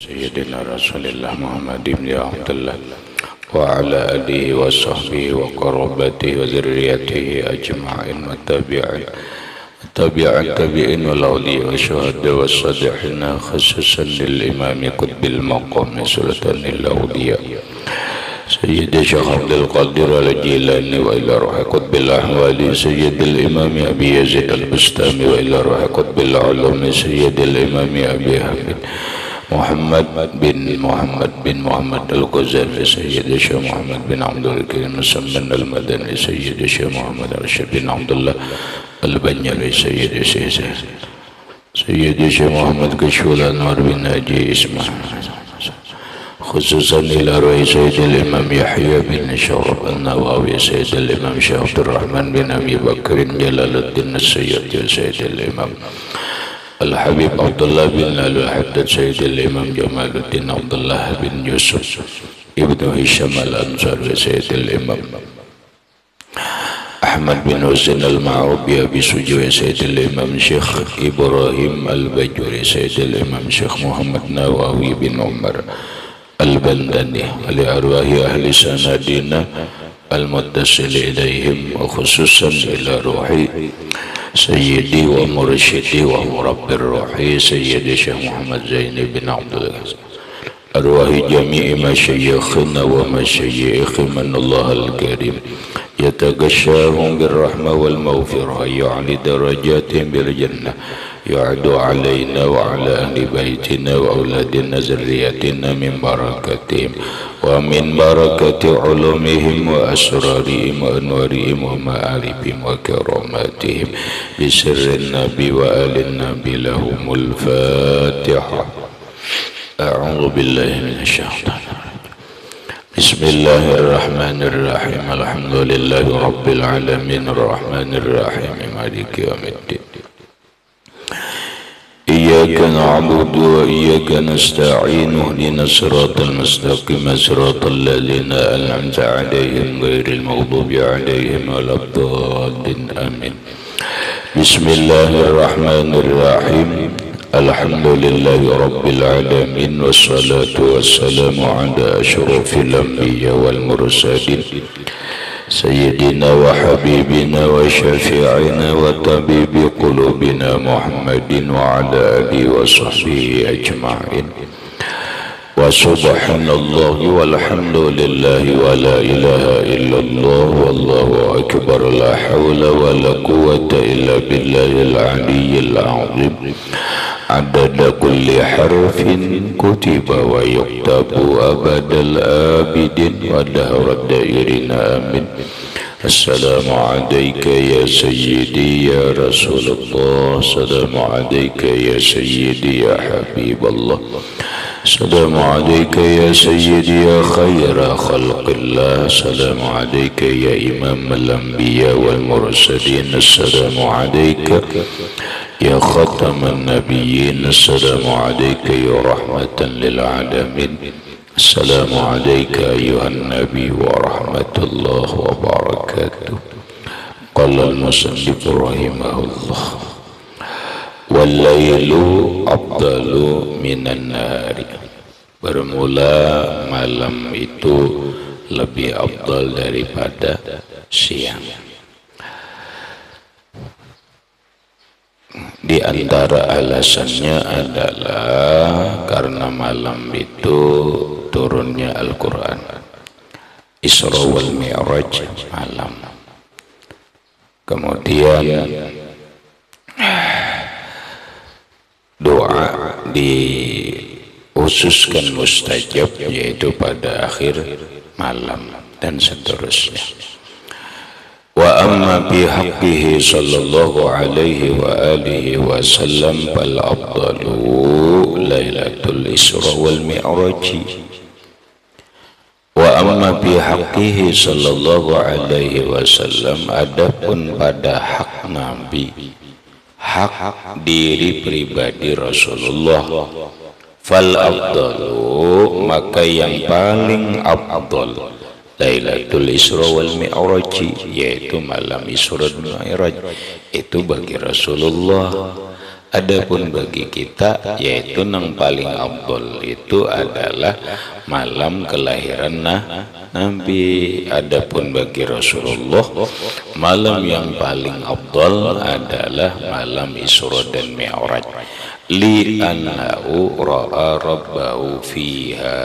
Sayyidina Rasulullah Muhammad ibn Abdullah wa ala alihi wa sahbihi wa qarabatihi wa zurriyatihi ajma'in wa tabi'in wal awliya wa syuhada wa sadihina khususan lil imami qutbil maqam sultanil awliya Sayyidi Syekh Abdul Qadir al-Jilani wa ila ruhi qutbil ahwali Sayyidil imami Abi Yazid al-Bustami wa ila ruhi qutbil ulumi Sayyidil imami Abi Hamid Muhammad bin Muhammad al-Ghazali Sayyidi Syekh Muhammad bin Abdul Karim Musamman al-Madani Sayyidi Syekh Muhammad al-Syekh bin Abdullah al-Banyali Sayyidi Syekh Muhammad Kashful Anwar bin Haji Ismail khususan ila ruhi Sayyidil Imam Yahya bin Syaraf al-Nawawi Sayyidil Imam Syekh Abdul Rahman bin Abi Bakrin Jalaluddin As-Sayyidi Sayyidil Imam Al-Habib Abdullah bin Al-Haddad Sayyidil Imam Jamaluddin Abdullah bin Yusuf Ibnu Hisham Al-Ansar Sayyidil Imam Ahmad bin Husain Al-Ma'ubi Abi Sujuh Sayyidil Imam Syekh Ibrahim Al-Bajuri Sayyidil Imam Syekh Muhammad Nawawi bin Umar Al-Bandani li arwahi ahli sanadina al-muttasil ilaihim wa khususan ila ruhi Sayyidi wa mursyidi wa murabbir ruhi Sayyidi Syekh Muhammad Zaini bin Abdul arwahi jami'i masyayikhina wa masyayikhi manullah al-karim yataghashahum birrahmah wal maghfirah ya'li darajatihim bil jannah yu'adu alaina wa ala ahli baitina wa auladina zurriyatina min barakatihim wa min barakati ulumihim wa asrarihim wa anwarihim wa ma'arifihim wa karamatihim bisirrin nabi wa alin nabi lahumul fatihah. A'udhu billahi minasyaitanir rajim. Bismillahirrahmanirrahim. Alhamdulillahi rabbil alamin arrahmanir rahim maliki yaumiddin. Iyyaka na'budu wa iyyaka nasta'in ihdinas siratal mustaqim siratal ladzina an'amta 'alaihim ghairil maghdubi 'alaihim waladdallin amin. Bismillahirrahmanirrahim. Alhamdulillahi rabbil alamin wassalatu wassalamu ala asyrafil anbiya wal mursalin Sayyidina wa habibina wa syafi'ina wa tabibi qulubina Muhammadin wa ala alihi wa sahbihi ajma'in. Wa subhanallahi walhamdulillahi wa la ilaha illallah wallahu akbar la hawla wa la quwwata illa billahil aliyyil azim. Adada kulli harfin kutiba wa yuktabu abadal abidin wa dahrad dairina amin. Assalamu alayka ya sayyidi ya Rasulullah. Assalamu alayka ya sayyidi ya Habiballah. Assalamu alayka ya sayyidi ya khaira khalqillah. Assalamu alayka ya imam al-anbiya wal mursalin. Assalamu alayka ya khataman nabiyyin. Assalamu alayka ya rahmatan lil alamin. Assalamu alayka ayuhan nabi wa rahmatullahi wa barakatuh. Qala al-musannif rahimahullah wal laylu afdalu minan nahari. Bermula malam itu lebih afdal daripada siang. Di antara alasannya adalah karena malam itu turunnya Al-Quran. Isra wal Mi'raj malam. Kemudian doa diususkan mustajab yaitu pada akhir malam dan seterusnya. Wa amma bi haqqihi sallallahu alaihi wa alihi wa sallam fal afdalu lailatul isra wal mi'raj. Wa amma bi haqqihi sallallahu alaihi wa sallam, adapun pada hak Nabi, hak diri pribadi Rasulullah, fal afdalu maka yang paling afdal Lailatul Isra wal Mi'raj, yaitu malam Isra dan Mi'raj itu bagi Rasulullah Adapun bagi kita yaitu yang paling afdol itu adalah malam kelahiran Nabi. Adapun bagi Rasulullah malam yang paling afdol adalah malam Isra dan Mi'raj. Li annahu ra'a rabbahu fiha.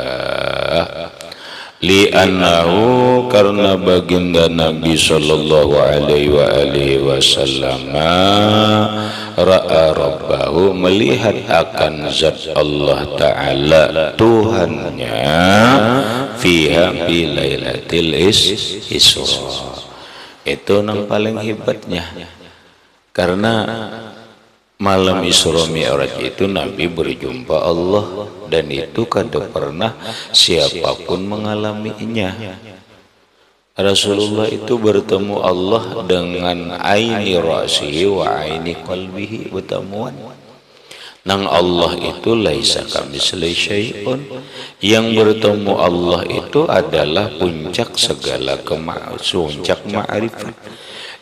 Li annahu karena baginda Nabi sallallahu alaihi wasallam ra'a rabbahu melihat akan zat Allah Ta'ala Tuhannya fiha fi lailatul Isra. Itu yang paling hebatnya, karena malam Isra Mi'raj itu Nabi berjumpa Allah, dan itu kada pernah siapapun mengalaminya. Rasulullah itu bertemu Allah dengan aini ra'sihi wa aini qalbihi, bertemuan. Nang Allah itu laisa kamitslihi syai'un. Yang bertemu Allah itu adalah puncak segala puncak ma'rifat.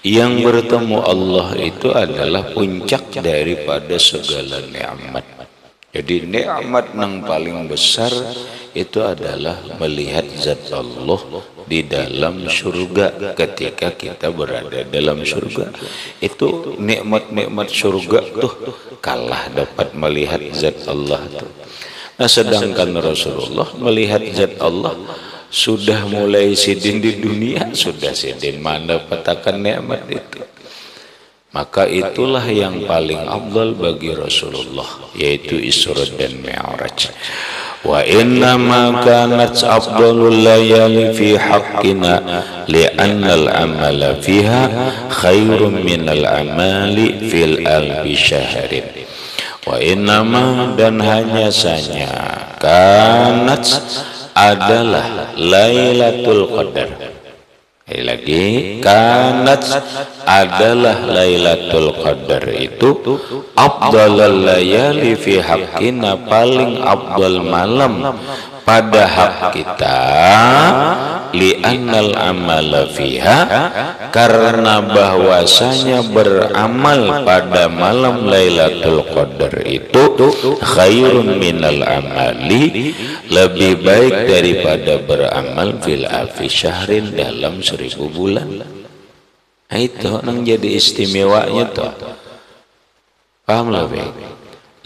Yang bertemu Allah itu adalah puncak daripada segala nikmat. Jadi nikmat yang paling besar itu adalah melihat zat Allah di dalam surga. Ketika kita berada dalam surga, itu nikmat-nikmat surga tuh kalah dapat melihat zat Allah tuh. Nah, sedangkan Rasulullah melihat zat Allah sudah mulai sidin di dunia, sudah sidin mana petakan nikmat itu. Maka itulah yang paling afdal bagi Rasulullah, yaitu Isra dan Mi'raj. Wa inna ma kanat afdalul layali fi haqqina li'anna al-amala fiha khairun min al-amali fil alfi syahrin. Wa inna ma dan hanya saja kanat adalah Lailatul Qadar. Lagi kanat adalah Lailatul Qadar itu afdalul layali fi haqqina, paling afdal malam pada hak kita, li'annal amala fiha, karena bahwasanya beramal pada malam Lailatul Qadar itu khairun minal amali, lebih baik daripada beramal fil alfi syahrin, dalam 1000 bulan. Nah, itu yang jadi istimewanya tuh. Paham lah baik.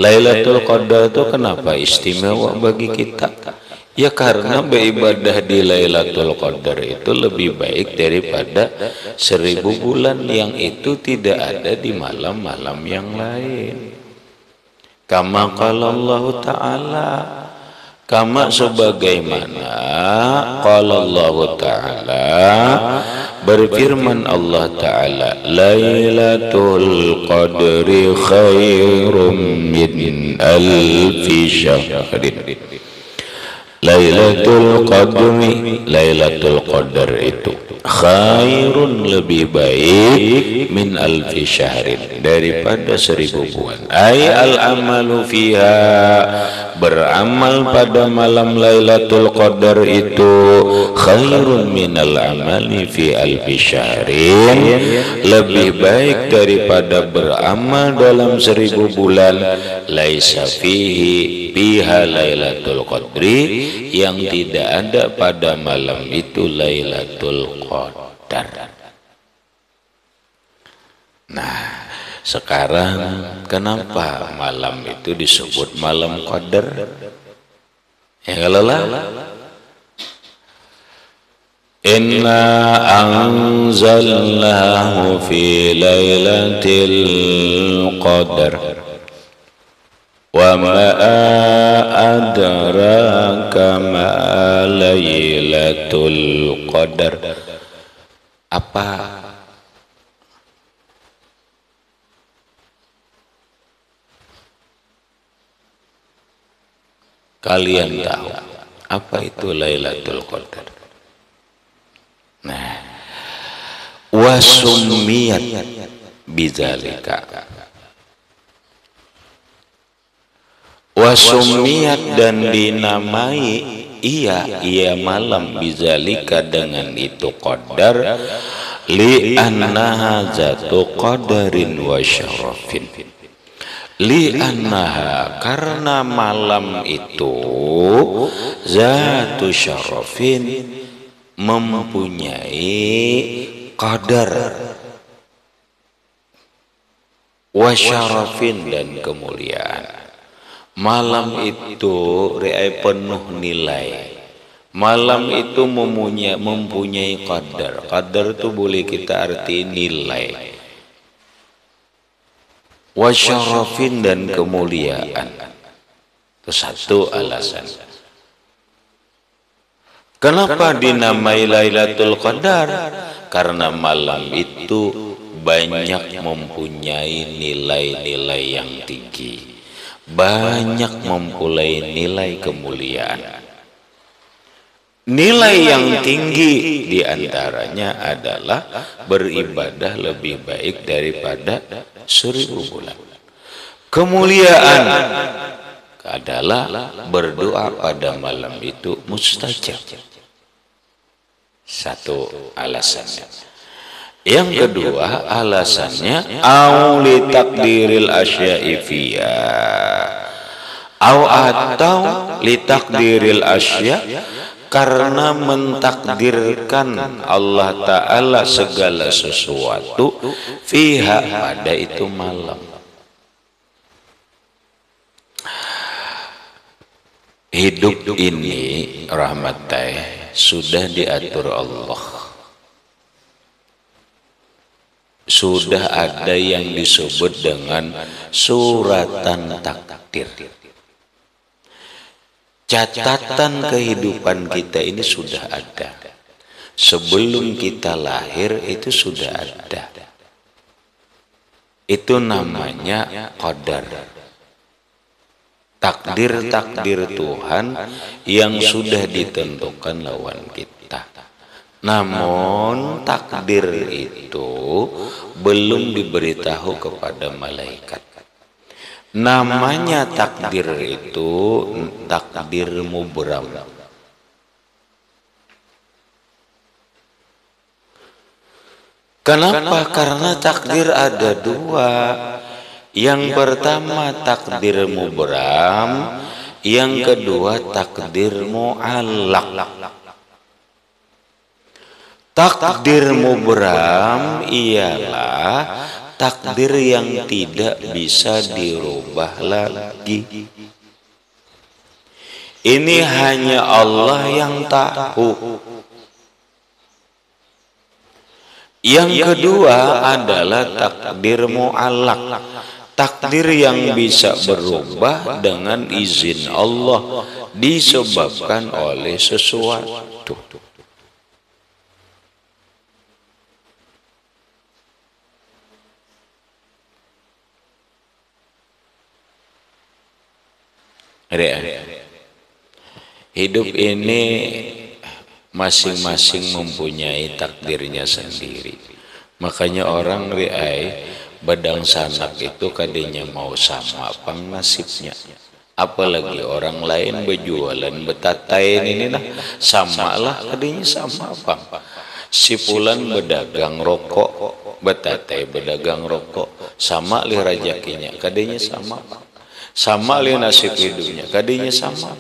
Lailatul Qadar itu kenapa istimewa bagi kita? Ya karena beribadah di Lailatul Qadar itu lebih baik daripada 1000 bulan yang itu tidak ada di malam-malam yang lain. Kama qala Allah Ta'ala, kama sebagaimana qala Allah Ta'ala, berfirman Allah Ta'ala, Lailatul Qadri khairum min alfi syahrin. Lailatul Qadri, Lailatul Qadar itu khairun, lebih baik, min alfi syahrin, daripada 1000 bulan. Ay al-amalu fiha, beramal pada malam Lailatul Qadar itu khairun minal amali fi alfi syahrin, lebih baik daripada beramal dalam 1000 bulan. Laisa fihi fiha Lailatul Qadri, yang tidak ada pada malam itu Lailatul Qadar. Nah, sekarang kenapa malam itu disebut malam Qadar? Ya kalau lah, inna anzalnahu fi lailatul qadar wa ma adraka ma lailatul qadar. Apa kalian tahu apa itu Lailatul Qadar? Nah, wasummiyat bidzalika, wasummiyat dan dinamai ia malam bidzalika dengan itu qadar, li annaha zatu qadarin wa syarafin, li'annaha, karena malam itu zatu syarafin, mempunyai qadar, wa syarafin, dan kemuliaan. Malam itu penuh nilai. Malam itu mempunyai qadar. Qadar itu boleh kita arti nilai. Wa syarafin, dan kemuliaan. Itu satu alasan. Kenapa dinamai Lailatul Qadar? Karena malam itu banyak mempunyai nilai-nilai yang tinggi, banyak mempunyai nilai kemuliaan. Nilai yang tinggi diantaranya adalah beribadah lebih baik daripada 1000 bulan. Kemuliaan adalah berdoa pada malam itu mustajab. Satu alasannya. Yang kedua alasannya auli takdiril asya'i fiha, atau li takdiril asya', karena mentakdirkan Allah Ta'ala segala sesuatu fiha, pada itu malam. Hidup ini rahmatai sudah diatur Allah. Sudah ada yang disebut dengan suratan takdir. Catatan kehidupan kita ini sudah ada. Sebelum kita lahir itu sudah ada. Itu namanya qadar. Takdir-takdir Tuhan yang sudah ditentukan lawan kita. Namun takdir itu belum diberitahu kepada malaikat. Namanya takdir itu takdir mubram. Kenapa? Karena takdir ada dua. Yang pertama takdir mubram, yang kedua takdir mu'allaq. Takdir mubram ialah takdir yang tidak bisa dirubah lagi. Ini hanya Allah yang tahu. Yang kedua adalah takdir mu'allaq. Takdir yang bisa berubah dengan izin Allah, disebabkan oleh sesuatu. Hidup ini masing-masing mempunyai takdirnya sendiri. Makanya orang badang sanak itu kadenya mau sama apa nasibnya. Apalagi orang lain berjualan betatain ini lah, sama lah kadenya sama apa. Si fulan berdagang rokok, betatai berdagang rokok, sama li rezekinya kadenya sama. Sama li nasib hidupnya kadenya sama.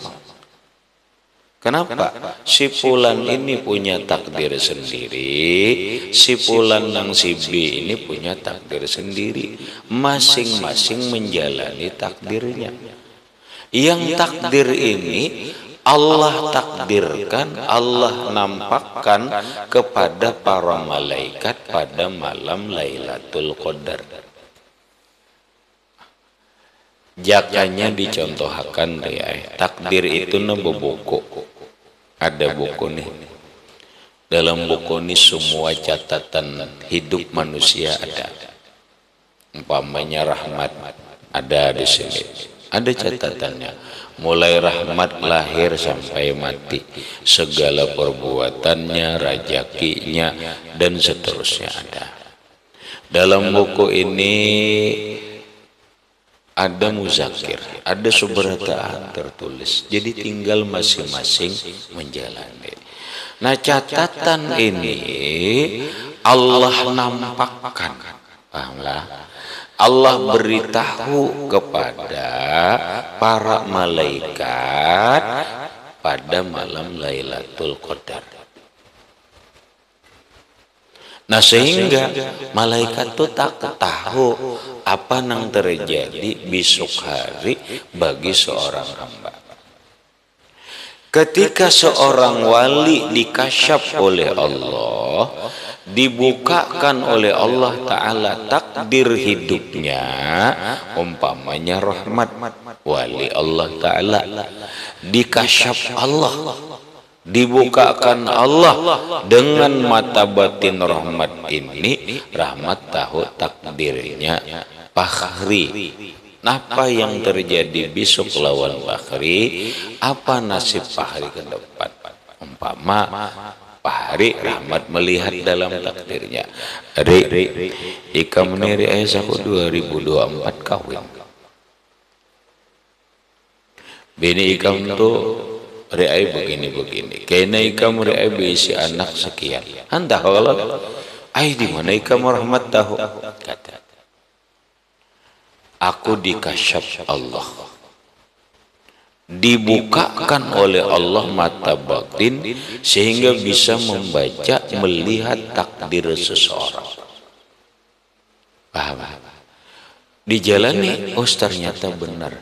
Kenapa? Si fulan ini punya takdir sendiri, si fulan nang si B ini punya takdir sendiri. Masing-masing menjalani takdirnya. Yang takdir ini Allah takdirkan, Allah nampakkan kepada para malaikat pada malam Lailatul Qadar. Jakanya dicontohkan takdir itu nebe buku. Ada buku nih. Dalam buku ini semua catatan hidup manusia ada. Umpamanya rahmat ada di sini. Ada catatannya. Mulai rahmat lahir sampai mati, segala perbuatannya, rezekinya, dan seterusnya ada. Dalam buku ini ada muzakir, ada subarataan tertulis. Jadi tinggal masing-masing menjalani. Nah, catatan ini Allah nampakkan, pahamlah. Allah beritahu kepada para malaikat pada malam Lailatul Qadar. Nah sehingga malaikat itu tak tahu apa yang terjadi besok hari bagi seorang hamba. Ketika seorang wali dikasyaf oleh Allah, dibukakan oleh Allah Ta'ala takdir hidupnya, umpamanya rahmat wali Allah Ta'ala, dikasyaf Allah, dibukakan Allah dengan mata batin rahmat ini, rahmat tahu takdirnya Fakhri. Apa yang terjadi besok lawan Fakhri, apa nasib Fakhri ke depan. Umpama Fahri rahmat melihat dalam takdirnya, ikam neri Aisyahku 2024 kawin, bini ikam tuh reai begini-begini, kena ikam reai berisi anak sekian, anda kalau di mana ikam rahmat tahu, kata aku dikasyaf Allah, dibukakan oleh Allah mata batin sehingga bisa membaca, melihat takdir seseorang. Paham? Dijalani, oh ternyata benar.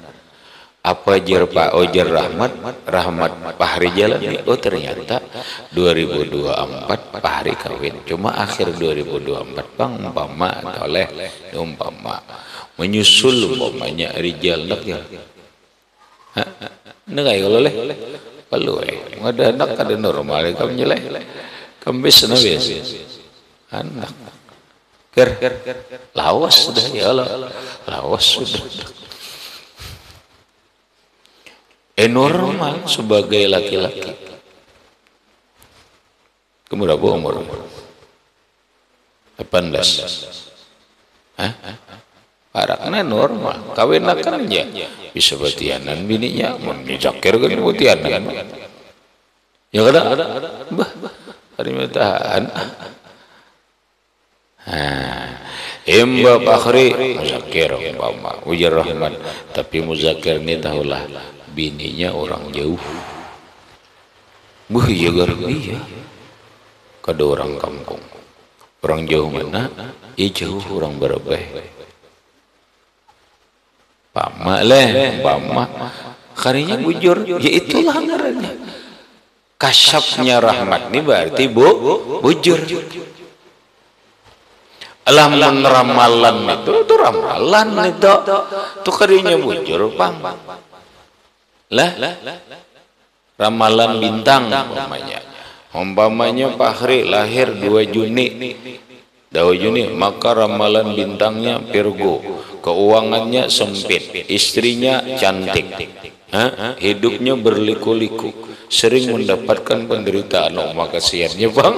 Apa jar Pak Ojar rahmat Fahri jalani, oh ternyata 2024 Fahri kawin. Cuma akhir 2024 bang umpama oleh umpama menyusul umpamanya rijal nak ya. Nggak kalau leh, perlu ada anak ada normal, kamu nyeleh, kembis nabis, anak, lawas sudah ya Allah, lawas sudah. Normal sebagai laki-laki. Kamu berapa umur? 18. Paraknya normal, kawin akan aja bisa batianan bininya, menjakir kan batianan, ya kada, bah, hari matahan, Imba Fakhri muzakir, umpama ujar rahmat, tapi muzakir ini tahulah bininya orang jauh, iya iya, kada orang kampung, orang jauh mana, jauh orang berbeh. Pama leh, pama karinya bujur, ya itulah ngarannya. Kasyafnya rahmat ini berarti bujur. Lamun ramalan itu ramalan itu, tuh karinya bujur pang. Lah, ramalan bintang umpamanya Fakhri lahir 2 Juni. 2 Juni, maka ramalan bintangnya Virgo, keuangannya sempit, istrinya cantik, hidupnya berliku-liku, sering mendapatkan penderitaan. Maka kasihannya bang,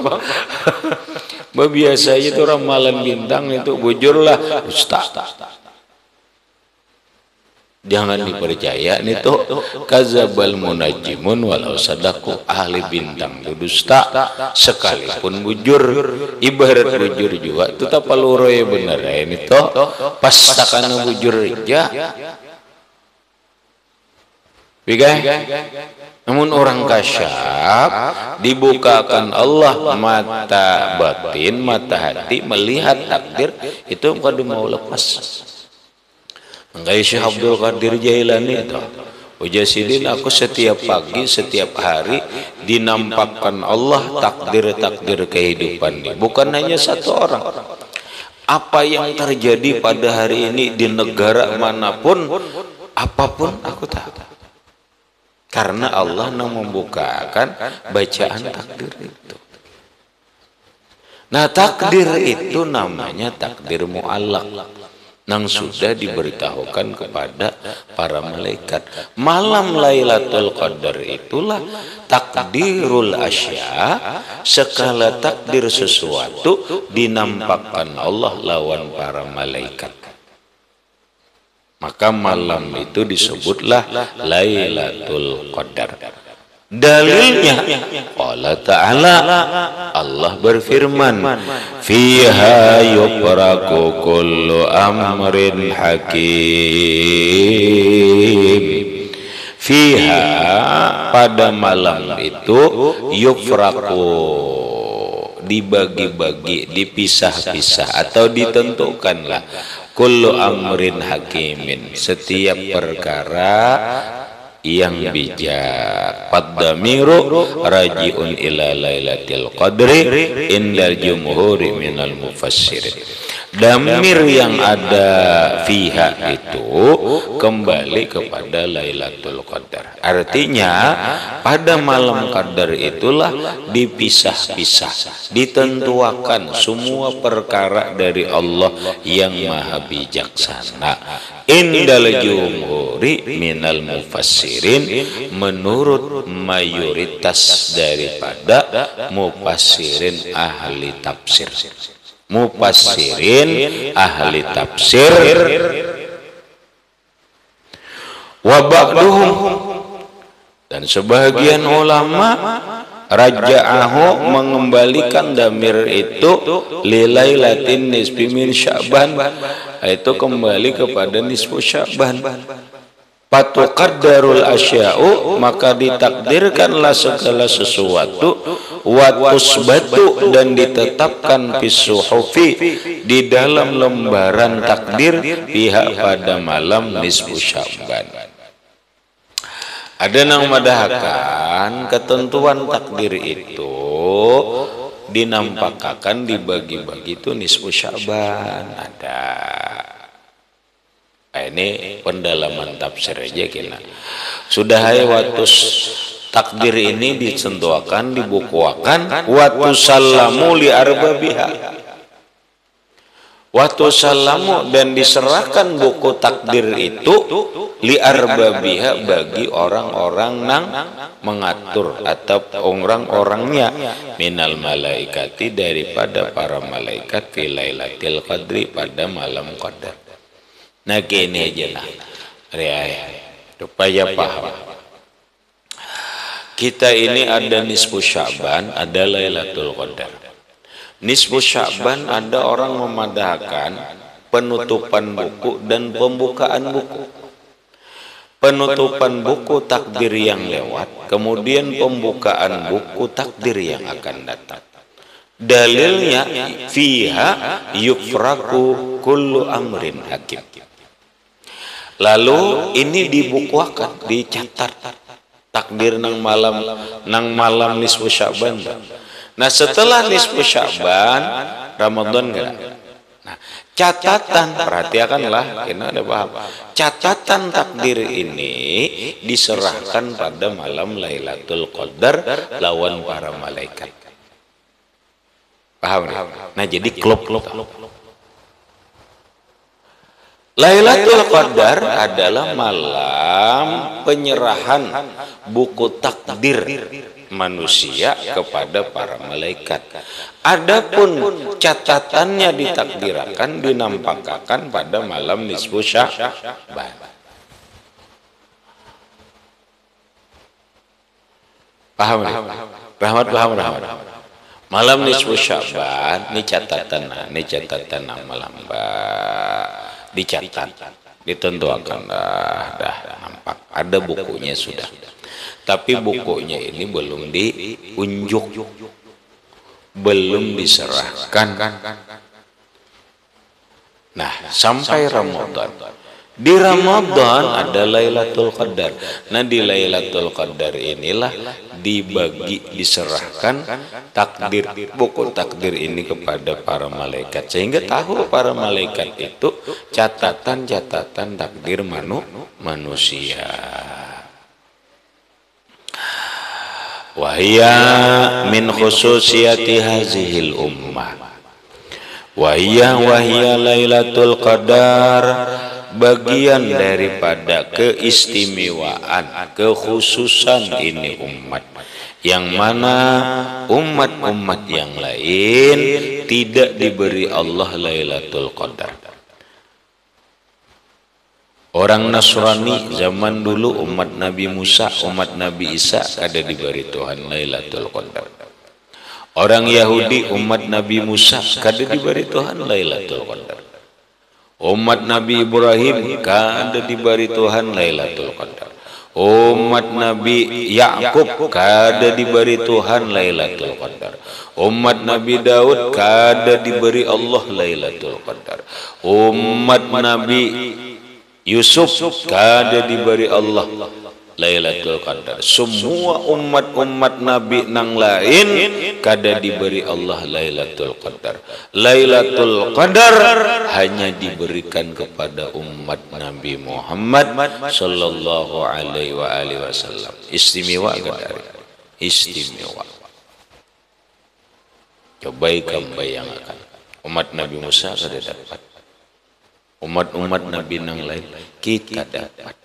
biasanya itu ramalan bintang itu bujurlah Ustaz. Jangan dipercaya nih tuh, kazabal munajjimun walau sadaku, ahli bintang itu dusta sekalipun bujur. Ibarat bujur juga itu tak paluro ya bener ini tuh pas takana bujur aja. Namun orang kasyaf dibukakan Allah mata batin, mata hati, melihat takdir, itu kada mau lepas. Enggak, Syekh Abdul Qadir Jailani itu ujasidin, aku setiap pagi setiap hari dinampakkan Allah takdir-takdir kehidupan ini, bukan hanya satu orang. Apa yang terjadi pada hari ini di negara manapun, apapun aku tahu, karena Allah yang membukakan bacaan takdir itu. Nah takdir itu namanya takdir mu'allaq, yang sudah diberitahukan kepada para malaikat. Malam Lailatul Qadar itulah takdirul asya, segala takdir sesuatu dinampakkan Allah lawan para malaikat. Maka malam itu disebutlah Lailatul Qadar. Dalilnya Allah Ta'ala, Allah berfirman, fiha yufraqu kullu amrin hakim. Fiha, pada malam itu, yufraqu, dibagi-bagi, dipisah-pisah atau ditentukanlah, kullu amrin hakimin, setiap perkara yang bijak. Qaddamiru rajiun ila lailatul qadri indal jumhuri minal mufassirin. Damir yang ada fiha itu kembali kepada Lailatul Qadar. Artinya pada malam Qadar itulah dipisah-pisah, ditentukan semua perkara dari Allah yang maha bijaksana. Indal jumhuri minal mufassirin, menurut mayoritas daripada mufassirin ahli tafsir. Mufassirin ahli tafsir. Wa ba'duhum, dan sebagian ulama raja'ahu, mengembalikan damir itu lilailatin nisfi min Sya'ban, itu kembali kepada nisfu Sya'ban. Patuqaddarul asya'u, maka ditakdirkanlah segala sesuatu, watusbatu, dan ditetapkan fisuhufi, di dalam lembaran takdir, pihak pada malam nisfu Sya'ban. Ada yang madahkan ketentuan takdir itu dinampakkan dibagi-bagi itu nisfu Sya'ban. Ada. Ini pendalaman tafsir aja kena. Sudah watus takdir ini disentuhkan, dibukuakan, watusallamu li arbabiha. Watusallamu, dan diserahkan buku takdir itu li arbabiha, bagi orang-orang yang mengatur atau orang-orangnya, minal malaikati, daripada para malaikat, fi lailatul qadri, pada malam qadar. Nah gini aja lah, supaya paham. Kita ini ada nisfu Sya'ban, ada Lailatul Qadar. Nisfu Sya'ban ada orang memadahkan penutupan buku dan pembukaan buku. Penutupan buku takdir yang lewat, kemudian pembukaan buku takdir yang akan datang. Dalilnya fiha yufraku kullu amrin hakim. Lalu ini dibukuakan, dicatat takdir nang malam nisfu Sya'ban. Nah setelah nisfu Sya'ban Ramadan enggak? Nah, catatan, perhatikanlah, kena ada paham. Catatan takdir ini diserahkan pada malam Lailatul Qadar lawan para malaikat. Paham? Nah jadi klub. Lailatul Qadar adalah malam penyerahan buku takdir manusia kepada para malaikat. Adapun catatannya ditakdirkan, dinampakkan pada malam nisfu Sya'ban. Paham? Rahmat paham. Malam nisfu Sya'ban, ini catatan malam dicatat, ditentukan, dah nampak ada bukunya sudah, tapi bukunya ini belum diunjuk, belum diserahkan. Nah sampai Ramadan, di Ramadan ada Lailatul Qadar. Nah di Lailatul Qadar inilah diserahkan takdir, buku takdir ini kepada para malaikat, sehingga tahu para malaikat itu catatan takdir manusia. Wahia min khususiyati hazihil ummah. Wahia Lailatul Qadar, bagian daripada keistimewaan, kekhususan ini umat, yang mana umat-umat yang lain tidak diberi Allah Lailatul Qadar. Orang Nasrani zaman dulu, umat Nabi Musa, umat Nabi Isa, ada diberi Tuhan Lailatul Qadar. Orang Yahudi umat Nabi Musa kada diberi Tuhan Lailatul Qadar. Umat Nabi Ibrahim kada diberi Tuhan Lailatul Qadar. Umat Nabi Yakub kada diberi Tuhan Lailatul Qadar. Umat Nabi Daud kada diberi Allah Lailatul Qadar. Umat Nabi Yusuf kada diberi Allah Lailatul Qadar. Semua umat-umat Nabi nang lain kada diberi Allah Lailatul Qadar. Lailatul Qadar hanya diberikan kepada umat Nabi Muhammad sallallahu alaihi wasallam. Istimewa kadari. Istimewa. Coba kamu bayangkan. Umat Nabi Musa kada dapat. Umat-umat Nabi nang lain kita dapat.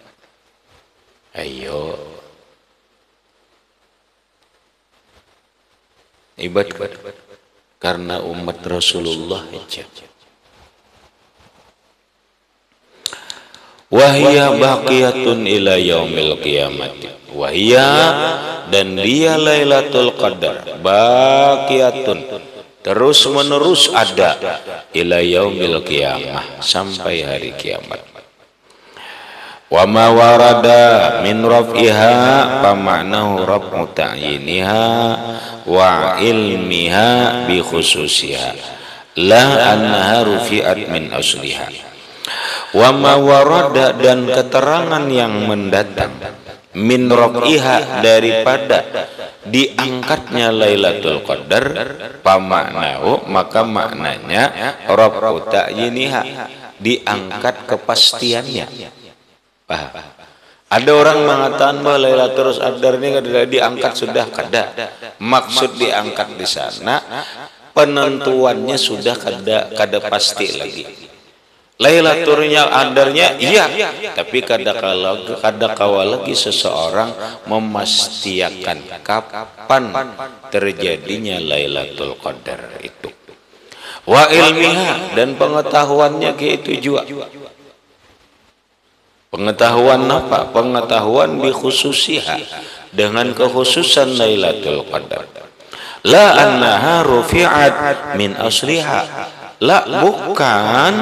Ayo ibadah karena umat Rasulullah aja. Wahia baqiyatun ila yaumil qiyamah. Wahia dan dia Lailatul Qadar baqiyatun terus menerus ada ila yaumil qiyamah sampai hari kiamat. Wa ma warada min raf'iha fa ma'nahu raf'u ta'yiniha wa ilmiha bi khususiha la annaha rufi'at min asliha. Wa ma warada dan keterangan yang mendatang min raf'iha daripada diangkatnya Lailatul Qadar fa ma'nahu maka maknanya raf'u ta'yiniha diangkat kepastiannya. Paham? Ada orang mengatakan bahwa Lailatul Qadar ini kada diangkat sudah kada. Maksud diangkat di sana penentuannya sudah kada pasti lagi. Lailatul Qadarnya iya, tapi kada kawal lagi seseorang memastikan kapan terjadinya Lailatul Qadar itu. Wa ilmiha dan pengetahuannya gitu juga. Pengetahuan apa? Pengetahuan bi khususiha dengan kekhususan Lailatul Qadar. La annaha rufi'at min asliha. La bukan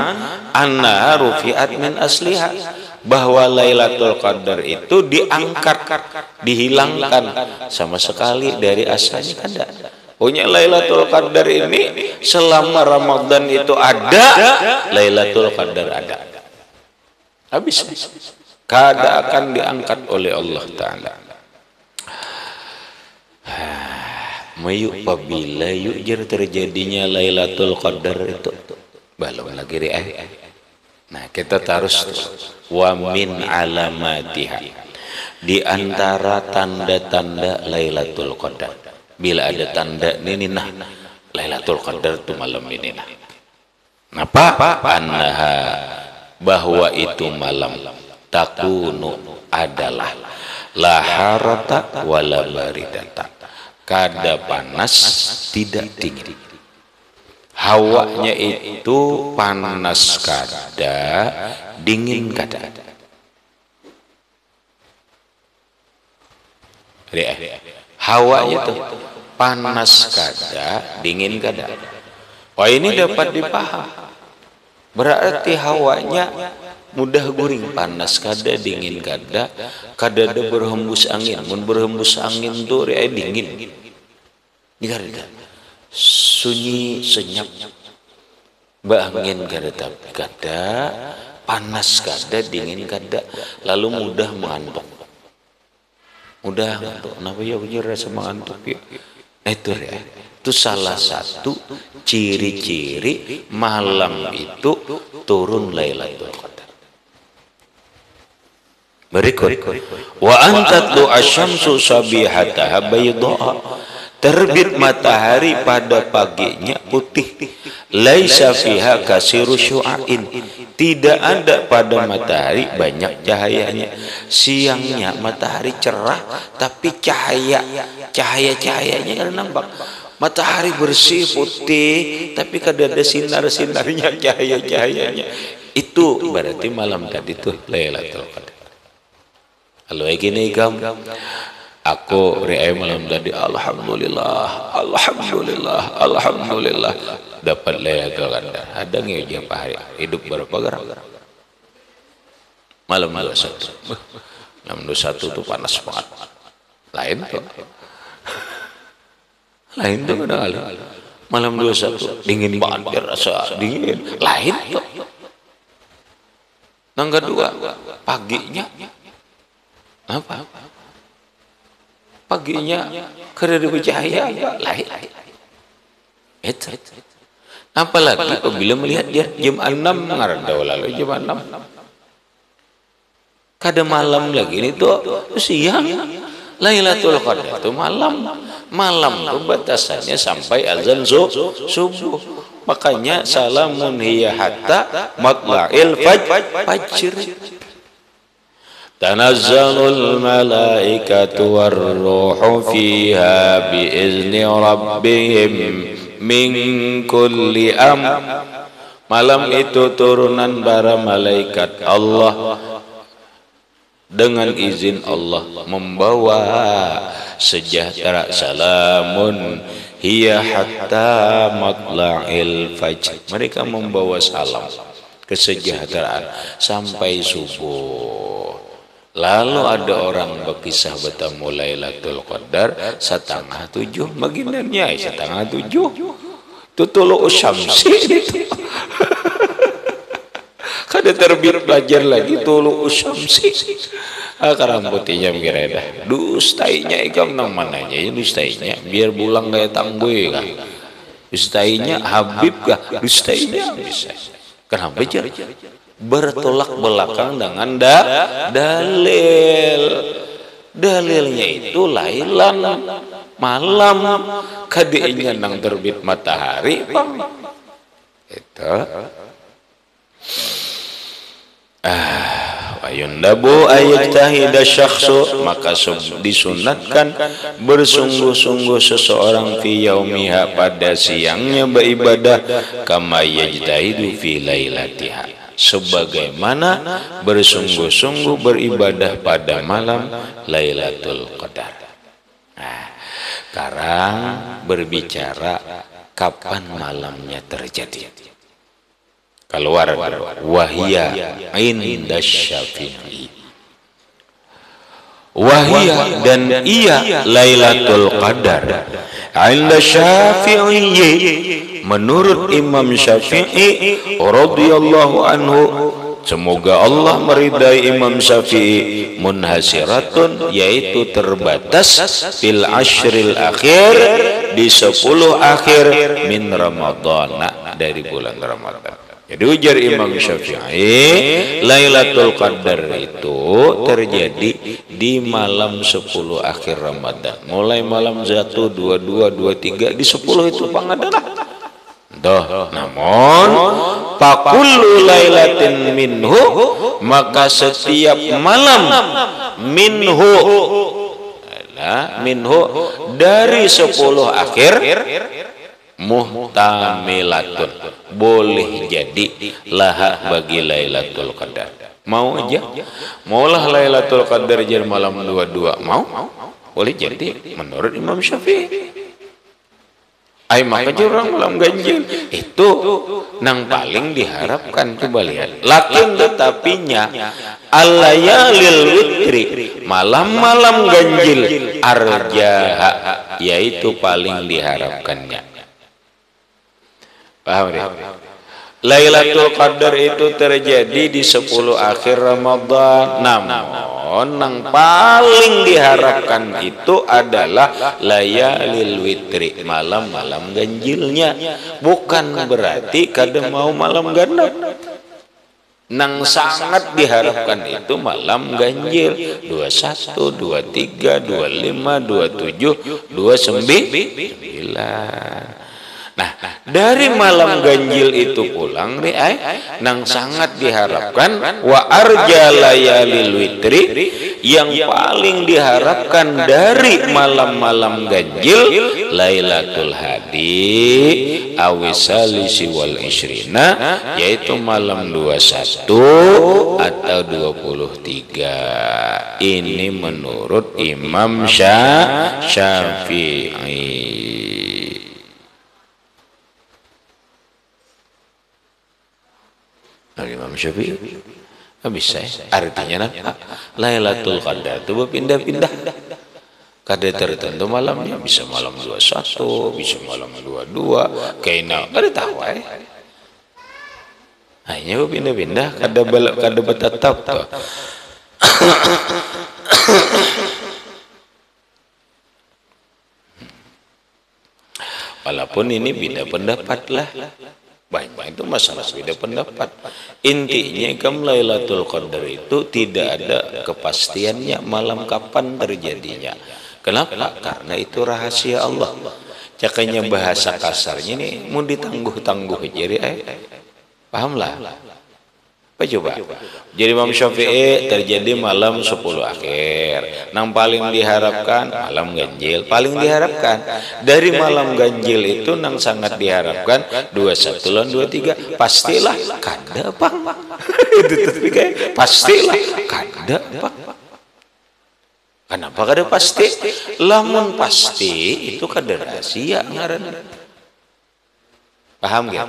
annaha rufi'at min asliha bahwa Lailatul Qadar itu diangkat, dihilangkan sama sekali dari asalnya kada. Punya Lailatul Qadar ini selama Ramadan itu ada, Lailatul Qadar ada. Habis kada akan diangkat oleh Allah Ta'ala. Mayu apabila yujir terjadinya Lailatul Qadar itu belum lagi nah kita terus wa min alamatiha di antara tanda-tanda Lailatul Qadar. Bila ada tanda ini nah Lailatul Qadar itu malam ini nah. Napa? Annaha bahwa itu malam takunu adalah la harata wala baridata kada panas tidak dingin. Hawanya itu panas kada dingin kada. Hawanya itu panas kada dingin kada. Oh ini dapat dipaham. Berarti hawanya mudah guring, panas kada dingin kada, kada ada berhembus angin. Mun berhembus angin tuh dingin. Nikah sunyi senyap. Angin kada tapi kada, panas kada dingin kada, lalu mudah mengantuk. Mudah ngantuk. Kenapa ya punya rasa mengantuk ya? Itu ya. Itu salah satu ciri-ciri malam itu turun Lailatul Qadar. Berikut wa antatlu asyamsu sabihataha bayda'a terbit matahari pada paginya putih laisa fiha kasiru syu'ain tidak ada pada matahari banyak cahayanya. Siangnya matahari cerah tapi cahayanya kan nampak. Matahari bersih putih tapi kada ada sinar-sinarnya cahayanya. Itu berarti malam tadi itu Lailatul Qadar. Kalau begini Aku riai malam tadi alhamdulillah, alhamdulillah, alhamdulillah dapat Lailatul Qadar. Ada nggak jam hari hidup berapa gerak? Malam 21. Malam 21 tuh panas banget. Lain tuh. Lain tuh kadang-kadang. Malam 21 dingin banget, rasa dingin. Lain tuh. Yang kedua, paginya apa? Paginya kerja bercahaya lain. Itu. Apalagi apabila melihat dia jam 6 ngaranda lalu jam 6. Kada malam lagi ini tuh siang. Lailatul Qadar itu malam. Malam itu batasannya sampai azan subuh. Makanya salamun hiya hatta matla'il fajr. Tanazzalul malaikatu warruhu fiha biizni rabbihim min kulli Malam itu turunan para malaikat Allah dengan izin Allah membawa sejahtera, salamun hiya hatta matla'il fajr. Mereka membawa salam kesejahteraan sampai subuh. Lalu ada orang berkisah bertemu Lailatul Qadar 6:30 baginannya 6:30 itu tulu syamsi itu. Kada terbit belajar lagi tulu syamsi. Akaram putihnya mireda. Dustainya ikam nang mananya ya dustainya biar bulang kayak tangguy kah. Dustainya Habib kah? Dustainya bisa. Kenapa jar? Bertolak belakang dengan dalilnya itu lailan malam kadinya nang terbit matahari itu wayundabu ayajtahida syakhsu maka disunatkan bersungguh-sungguh seseorang fi yaumiha pada siangnya beribadah kama yajtahidu fi lailatiha sebagaimana bersungguh-sungguh beribadah pada malam Lailatul Qadar. Nah, sekarang berbicara kapan malamnya terjadi. Keluar wahia inda Syafi'i. Wahia dan ia Lailatul Qadar inda Syafi'i menurut Imam Syafi'i radhiyallahu anhu, semoga Allah meridai Imam Syafi'i, munhasiratun yaitu terbatas fil ashril akhir di 10 akhir min Ramadhan dari bulan Ramadan. Jadi ujar Imam Syafi'i Lailatul Qadar itu terjadi di malam 10 akhir Ramadan, mulai malam 1, 2, 3 di 10 itu pangadalah. Doh, namun pakullu lailatin minhu maka setiap malam minhu dari 10 akhir muhtamilatun boleh jadi laha bagi Lailatul Qadar. Mau aja, maulah Lailatul Qadar jadi malam 22 mau boleh jadi menurut Imam Syafi'i. Ay maka jurang malam ganjil itu nang paling diharapkan. Coba lihat lakin tetapinya al-layalil witri malam-malam ganjil arjaha yaitu paling diharapkannya. Paham deh? Lailatul Qadar itu terjadi di 10 akhir Ramadan, namun yang paling diharapkan itu adalah layalil witri, malam-malam ganjilnya. Bukan berarti kada mau malam genap. Nang sangat diharapkan itu malam ganjil 21, 23, 25, 27, 29. Nah, dari malam ganjil itu pulang nih nang sangat diharapkan wa arja layalil witri, yang paling diharapkan dari malam-malam ganjil Lailatul Hadi awisalisi wal isrina, yaitu malam 21 atau 23. Ini menurut Imam Syafi'i. Imam Syafi'i bisa artinya Lailatul Qadar itu berpindah-pindah. Kada tertentu malamnya, bisa malam 21, bisa malam 22, kayaknya kada tahu hanya berpindah-pindah, kada bertetap tuh. Walaupun ini beda pendapat lah, banyak itu masalah beda pendapat. Intinya Lailatul Qadar itu tidak ada kepastiannya malam kapan terjadinya. Kenapa? Karena itu rahasia Allah. Cakanya bahasa kasarnya ini mau ditangguh-tangguh jadi pahamlah. Apa coba? Jadi Imam Syafi'i terjadi malam 10 akhir. Nang paling diharapkan malam ganjil, paling diharapkan. Dari malam ganjil itu nang sangat diharapkan 21 lan 23. Pastilah kada Pak. Itu pastilah kada Pak. Kenapa kada pasti? Lamun pasti itu kada rahasia ngaran. Paham gak?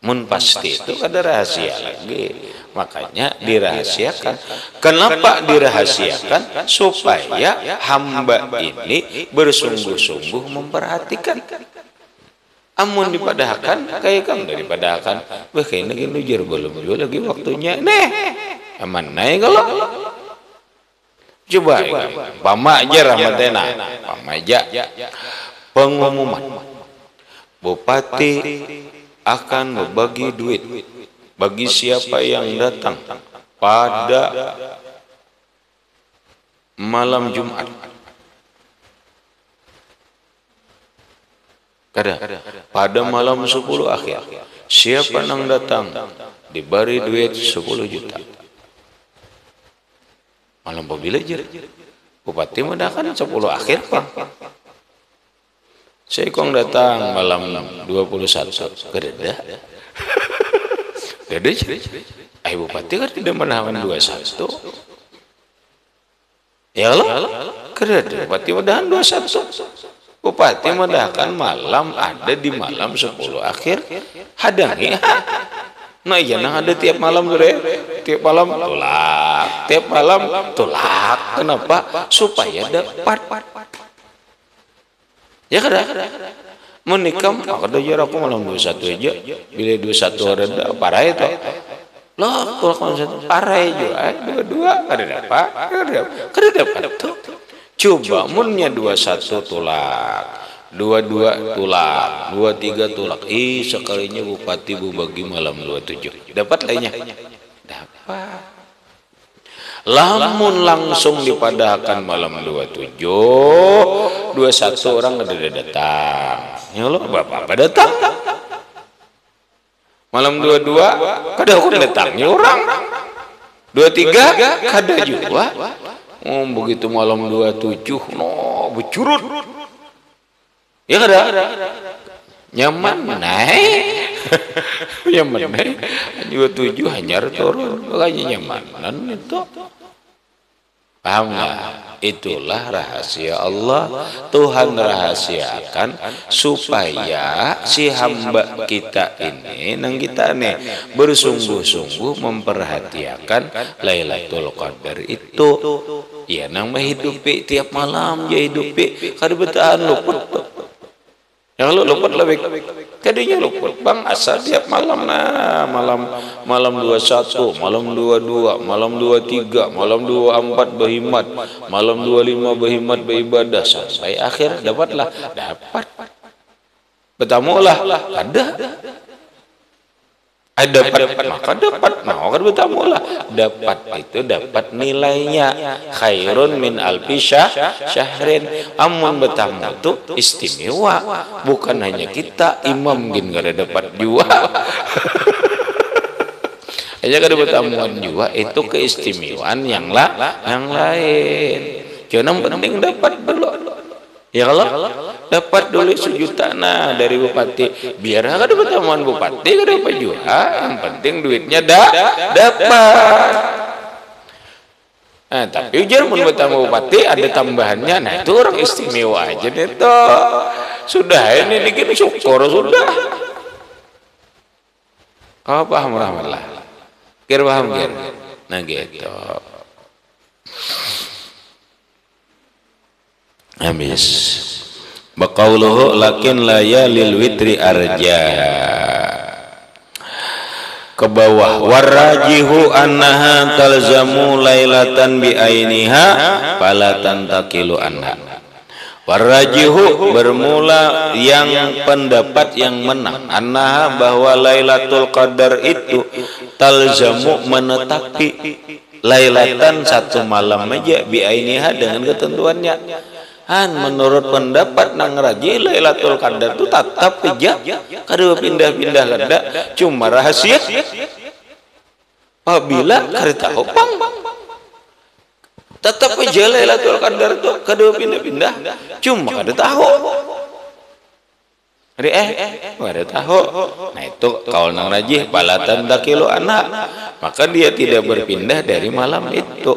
Mun pasti itu kada rahasia lagi, makanya dirahasiakan. Kenapa dirahasiakan? Supaya hamba ini bersungguh-sungguh memperhatikan. Amun dipadahkan kayak kamu daripadahkan, wah kayaknya gini jujur belum juga lagi waktunya. Aman naik kalau coba pamaja rahmatena, pamaja pengumuman bupati akan membagi duit bagi siapa yang datang pada malam Jumat. Pada malam 10 akhir, siapa yang datang diberi duit 10 juta. Malam pemilihan bupati mendakan 10 akhir Pak. Saya kong datang malam 21. Kededa. Bupati kan tidak menahan 21. Ya Allah. Kededa. Bupati menahan 21. Bupati menahan malam ada di malam 10 akhir. Hadangi. Nah iya nang ada tiap malam tiap malam tulak. Tiap malam tulak. Kenapa? Supaya dapat. Ya kada menikam kada jarak aku malam 21 aja bila 21 ada parah itu loh kalau malam 21 parah juga 22 kada dapat tuh. Coba munnya 21 tulak 22 tulak 23 tulak sekalinya bupati bagi malam 27 dapat lainnya dapat. Lamun langsung dipadahkan malam 27 21 orang ada datang. Ya Allah, Bapak datang. Malam 22 kada aku datangnya orang. 23 kada juga. Begitu malam 27 becurut. Ya kada. Nyaman naik. Nyaman naik. 27 hanyar turun. Makanya nyamanan itu. Paham nggak? Itulah rahasia Allah. Tuhan rahasiakan supaya si hamba kita ini, nang kita nih bersungguh-sungguh memperhatikan Lailatul Qadar itu. Ya nang menghidupi tiap malam ya hidupi. Kada bertahan luput. Yang lu luput lebih kadinya luput bang asal tiap malam malam 21 malam 22 malam 23 malam 24 berhimat malam 25 berhimat beribadah sampai akhir dapat dapat maka dapat nah kan bertamu lah dapat itu dapat nilainya khairun min alfi syahrin amun bertamu itu istimewa bukan hanya kita imam gin gak ada dapat jua hanya kada bertamuan jua itu keistimewaan yang lain jangan penting dapat dulu ya kalau dapat dulu sejuta nah dari bupati biar ada pertemuan bupati kada apa juga yang penting duitnya dapat nah tapi ujar mun bertemu bupati ada tambahannya nah itu orang istimewa aja itu sudah ini dikit syukur sudah kau paham rahmatullah kira paham kira nah gitu habis baqauluhu lakin layalil witri arja ke bawah warajihu annaha talzamu lailatan bi ainiha fala tantakilu anha warajihu bermula yang pendapat yang menang annaha bahwa lailatul qadar itu talzamu menetapi lailatan satu malam aja bi ainiha dengan ketentuannya menurut pendapat nang raji Lailatul Qadar itu tetap aja kada pindah-pindah kada cuma rahasia apabila kada tahu pang tetap aja Lailatul Qadar itu kada pindah-pindah cuma kada tahu kada tahu nah itu kaul nang raji balatan takilu anak maka dia tidak berpindah dari malam itu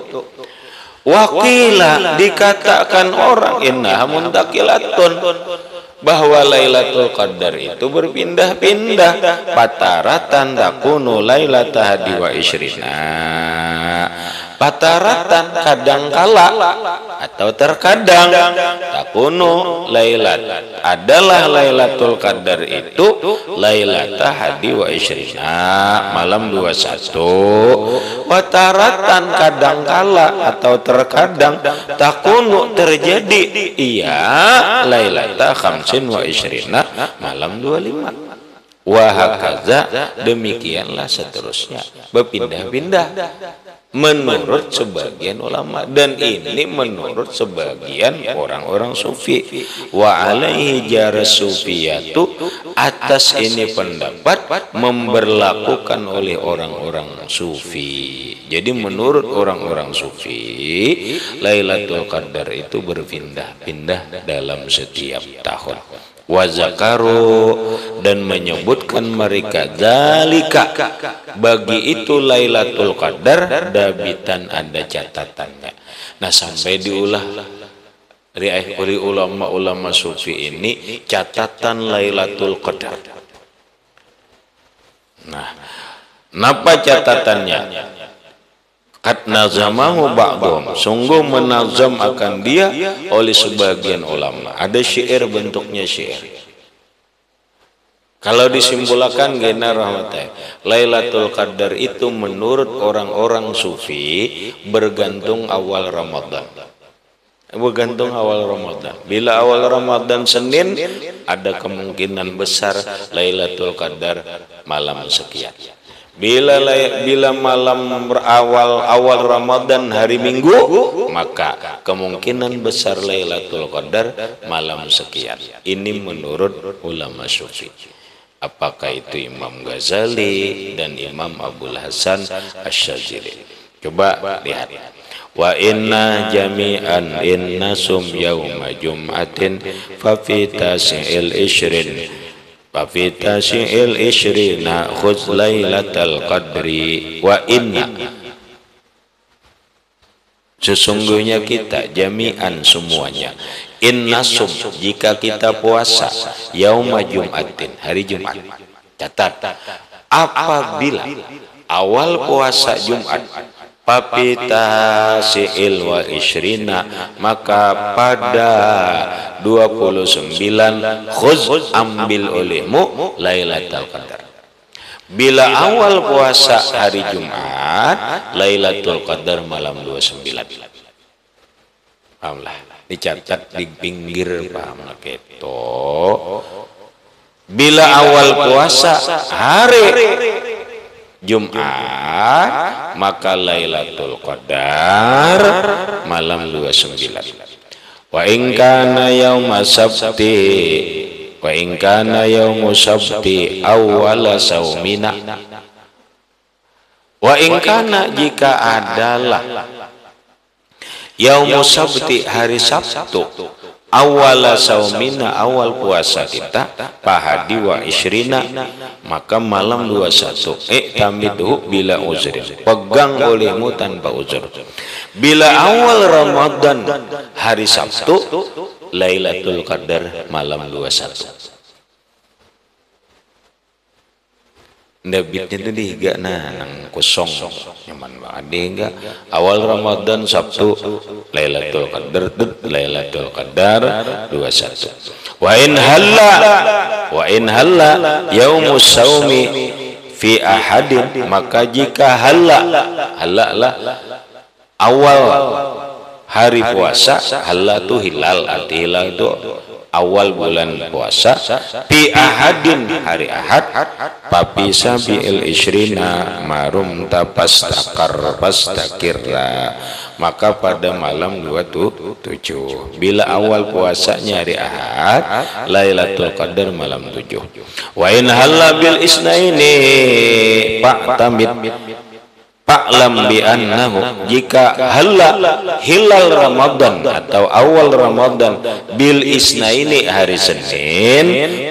wakila dikatakan orang innaha muntakilatun bahwa Lailatul Qadar itu berpindah-pindah pataratan takunu lailata hadi wa isyrina pataratan kadangkala atau terkadang takunu lailat adalah Lailatul Qadar itu lailata hadi wa isyrina malam 21 pataratan kadangkala atau terkadang takunu terjadi iya lailata khamsin wa isyrina malam 25 wahakaza demikianlah seterusnya berpindah-pindah menurut sebagian ulama dan ini menurut sebagian orang-orang sufi wa alaihi jaras sufiyatu atas ini pendapat memberlakukan oleh orang-orang sufi jadi menurut orang-orang sufi Lailatul Qadar itu berpindah-pindah dalam setiap tahun wazakaru dan menyebutkan mereka zalika bagi itu Lailatul Qadar dabitan ada catatannya nah sampai diulah oleh ulama-ulama sufi ini catatan Lailatul Qadar nah napa catatannya kat nazamahu ba'dhum sungguh menazam akan dia oleh sebagian ulama ada syair bentuknya syair kalau disimpulkan gena rahmatnya Lailatul Qadar itu menurut orang-orang sufi bergantung awal Ramadan bila awal Ramadan Senin ada kemungkinan besar Lailatul Qadar malam sekian bila malam awal Ramadan hari Minggu maka kemungkinan besar Lailatul Qadar malam sekian ini menurut ulama sufi apakah itu Imam Ghazali dan Imam Abul Hasan Asy-Syadzili coba lihat wa inna jami'an inna sum yauma jum'atin fa fi tas'il ishrin Fafita syi'il isyrina khuz lailatal qadri wa inna sesungguhnya kita jami'an semuanya innasum jika kita puasa yauma jum'atin hari Jumat catat apabila awal puasa Jumat Papita si'il wa isyrina maka pada 29 khuz ambil olehmu Lailatul Qadar bila awal puasa hari Jumat Lailatul Qadar malam 29 pahamlah dicatat di pinggir pahamlah keto bila awal puasa hari Jumat, maka Lailatul Qadar malam 29. Wa in kana yauma sabti wa in kana yaumu sabti awwala saumina. Wa in kana jika adalah yaumu sabti hari Sabtu awwala saumina awal puasa kita pahadi wa isrina maka malam 21 tamidhu bila uzrin pegang olehmu tanpa uzur bila awal Ramadan hari Sabtu Lailatul Qadar malam 21 Debitnya itu dihiga nang kosong nyaman banget dihiga awal Ramadan Sabtu Lailatul Qadar 21 wa in halla yaumus saumi fi ahadin maka jika halla awal hari puasa halla itu hilal arti hilal itu awal bulan puasa fi ahadin hari Ahad papi sabiil isrina marum tapastakar pastakirra maka pada malam 27 bila awal puasanya hari Ahad Lailatul Qadar malam 7 wa in halla bil isnaini Fa'lam bi annahu jika hilal Ramadan atau awal Ramadan bil isnaini hari Senin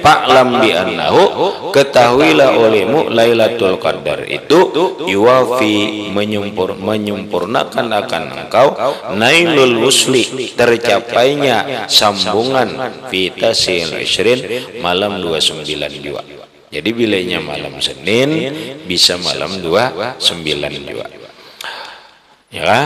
fa'lam bi annahu ketahuilah olehmu Lailatul Qadar itu yuwafi menyempurnakan akan engkau nailul wusli tercapainya sambungan fi tasil isrin malam 29 juga. Jadi bilanya malam Senin bisa malam 29 juga. Ya.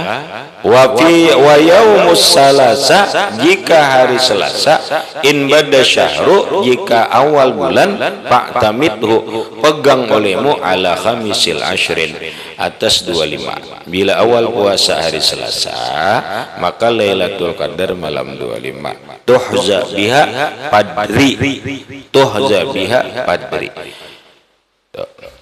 Wa yaumus salasa jika hari Selasa in bada syahru jika awal bulan fa'tamidhu pegang olehmu ala khamisil ashrin atas 25. Bila awal puasa hari Selasa maka Lailatul Qadar malam 25. Tuhza biha padri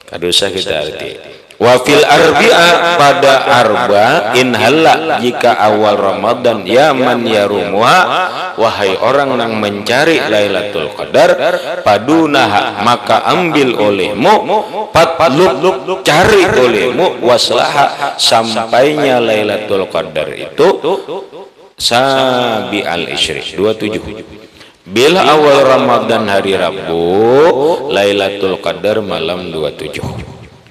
kadosa kita arti wa fil arbi'a pada arba in halla jika awal Ramadan ya man yarumuha wahai orang yang mencari Lailatul Qadar padunaha maka ambil olehmu patlub cari olehmu waslaha sampainya Lailatul Qadar itu sabi al-ishri 27 bila awal Ramadan hari Rabu Lailatul Qadar malam 27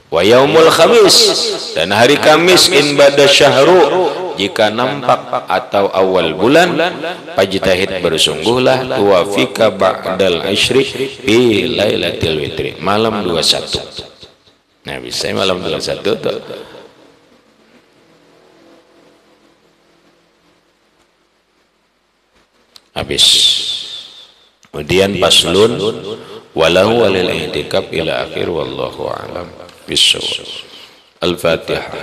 wa yaumul khamis dan hari Kamis in bada syahru jika nampak atau awal bulan pajtahid bersungguhlah tuwafika ba'dal ishri fi lailatul witri malam 21 nah bisa malam 21 tuh habis. Kemudian paslun walahu walil i'tikaf ila akhir wallahu a'lam bissawab. Al-Fatihah.